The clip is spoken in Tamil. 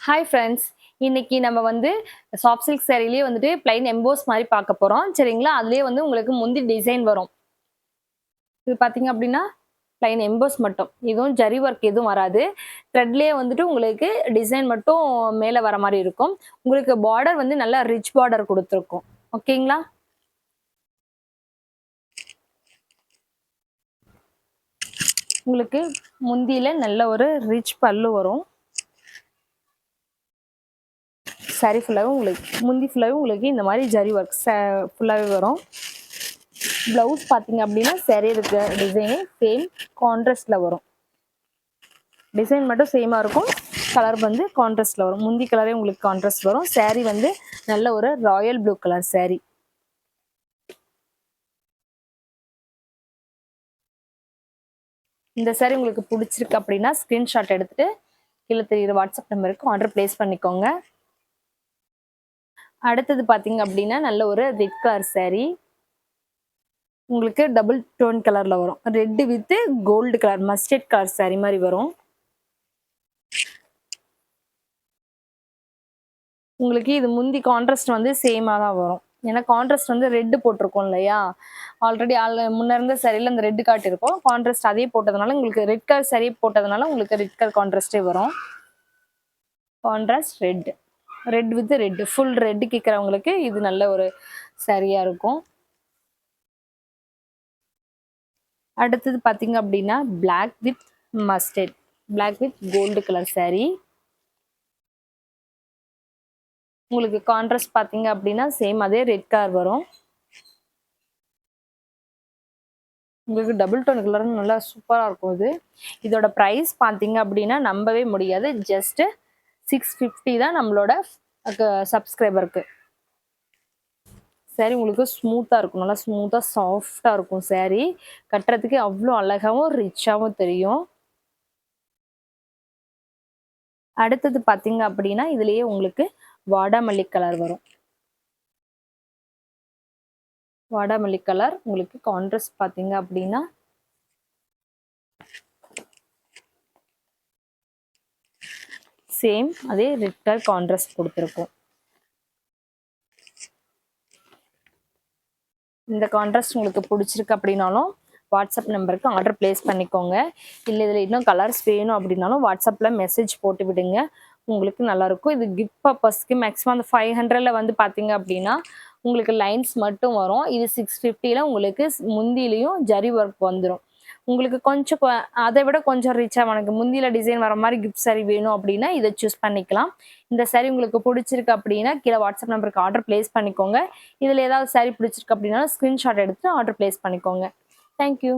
Hi friends. இன்னைக்கு நம்ம வந்து சாஃப்ட் சில்க் சாரீலயே வந்துட்டு பிளைன் எம்போஸ் மாரி பார்க்க போறோம். சரிங்களா? அதிலேயே வந்து உங்களுக்கு முந்தி டிசைன் வரும். இது பார்த்தீங்க அப்டின்னா, பிளைன் எம்போஸ் மட்டும். இதுவும் ஜரி ஒர்க் எதுவும் வராது. த்ரெட்லயே வந்துட்டு உங்களுக்கு டிசைன் மட்டும் மேல வர மாரி இருக்கும். உங்களுக்கு பார்டர் வந்து நல்லா ரிச் பார்டர் குடுத்துருக்கும். ஓகேங்களா? உங்களுக்கு முந்தியில நல்ல ஒரு ரிச் பல்லு வரும். சாரி ஃபுல்லாவே முந்தி ஃபுல்லாவே உங்களுக்கு இந்த மாரி ஜரி ஒர்க் ஃபுல்லாவே வரும். பிளவுஸ் பார்த்தீங்க அப்டின்னா, சாரி இருக்க டிசைனே சேம் கான்ட்ராஸ்ட்ல வரும். டிசைன் மட்டும் சேமா இருக்கும். கலர் வந்து கான்ட்ராஸ்ட்ல வரும். முந்தி கலரே உங்களுக்கு கான்ட்ராஸ்ட் வரும். சாரி வந்து நல்ல ஒரு ராயல் ப்ளூ கலர் சாரி. இந்த சாரி உங்களுக்கு பிடிச்சிருக்கு அப்படின்னா ஸ்கிரீன்ஷாட் எடுத்துட்டு கீழே தெரியுற வாட்ஸ்அப் நம்பருக்கு ஆர்டர் பிளேஸ் பண்ணிக்கோங்க. அடுத்தது பார்த்தீங்க அப்படின்னா நல்ல ஒரு ரெட் கலர் சாரி. உங்களுக்கு டபுள் டோன் கலர்ல வரும். Red with gold colour mustard colour sari மாதிரி வரும். உங்களுக்கு இது முந்தி கான்ட்ராஸ்ட் வந்து சேமாக தான் வரும். ஏன்னா கான்ட்ராஸ்ட் வந்து ரெட் போட்டிருக்கோம் இல்லையா? ஆல்ரெடி முன்ன இருந்த சாரியில் அந்த ரெட் காட்டியிருக்கோம். கான்ட்ராஸ்ட் அதே போட்டதுனால உங்களுக்கு ரெட் கலர் சாரி போட்டதுனால உங்களுக்கு ரெட் கலர் கான்ட்ராஸ்டே வரும். Contrast red. Red with red. Full red கேட்குறவங்களுக்கு இது நல்ல ஒரு சாரியா இருக்கும். அடுத்தது பார்த்தீங்க அப்படின்னா black with mustard. Black with gold colour sari. உங்களுக்கு கான்ட்ராஸ்ட் பார்த்தீங்க அப்படின்னா சேம் அதே ரெட் கலர் வரும். உங்களுக்கு டபுள் டோன் கலர் நல்லா சூப்பராக இருக்கும் இது. இதோட ப்ரைஸ் பார்த்தீங்க அப்படின்னா நம்பவே முடியாது. ஜஸ்ட் 650 தான் நம்மளோட சப்ஸ்கிரைபருக்கு. சாரி உங்களுக்கு ஸ்மூத்தாக இருக்கும். நல்லா ஸ்மூத்தாக சாஃப்டாக இருக்கும் சாரி. கட்டுறதுக்கு அவ்வளோ அழகாகவும் ரிச்சாகவும் தெரியும். அடுத்தது பார்த்தீங்க அப்படின்னா இதுலேயே உங்களுக்கு வாடாமல்லி கலர் வரும். வாடாமல்லி கலர் உங்களுக்கு கான்ட்ராஸ்ட் பார்த்தீங்க அப்படின்னா சேம் அதே ரெட் கலர் கான்ட்ராஸ்ட் கொடுத்துருக்கோம். இந்த கான்ட்ராஸ்ட் உங்களுக்கு பிடிச்சிருக்கு அப்படின்னாலும் வாட்ஸ்அப் நம்பருக்கு ஆர்டர் பிளேஸ் பண்ணிக்கோங்க. இல்லை இதில் இன்னும் கலர்ஸ் வேணும் அப்படின்னாலும் வாட்ஸ்அப்பில் மெசேஜ் போட்டு விடுங்க. உங்களுக்கு நல்லாயிருக்கும். இது கிஃப்ட் பர்பஸ்க்கு மேக்ஸிமம் அந்த 500ல் வந்து பார்த்தீங்க அப்படின்னா உங்களுக்கு லைன்ஸ் மட்டும் வரும். இது 650ல் உங்களுக்கு முந்திலையும் ஜரி ஒர்க் வந்துடும். உங்களுக்கு கொஞ்சம் அதை விட கொஞ்சம் ரிச்சாக எனக்கு முந்தியில் டிசைன் வர மாதிரி கிஃப்ட் சாரி வேணும் அப்படின்னா இதை சூஸ் பண்ணிக்கலாம். இந்த சாரி உங்களுக்கு பிடிச்சிருக்கு அப்படின்னா கீழே வாட்ஸ்அப் நம்பருக்கு ஆர்டர் பிளேஸ் பண்ணிக்கோங்க. இதில் ஏதாவது சாரி பிடிச்சிருக்கு அப்படின்னா ஸ்க்ரீன்ஷாட் எடுத்து ஆர்டர் பிளேஸ் பண்ணிக்கோங்க. தேங்க்யூ.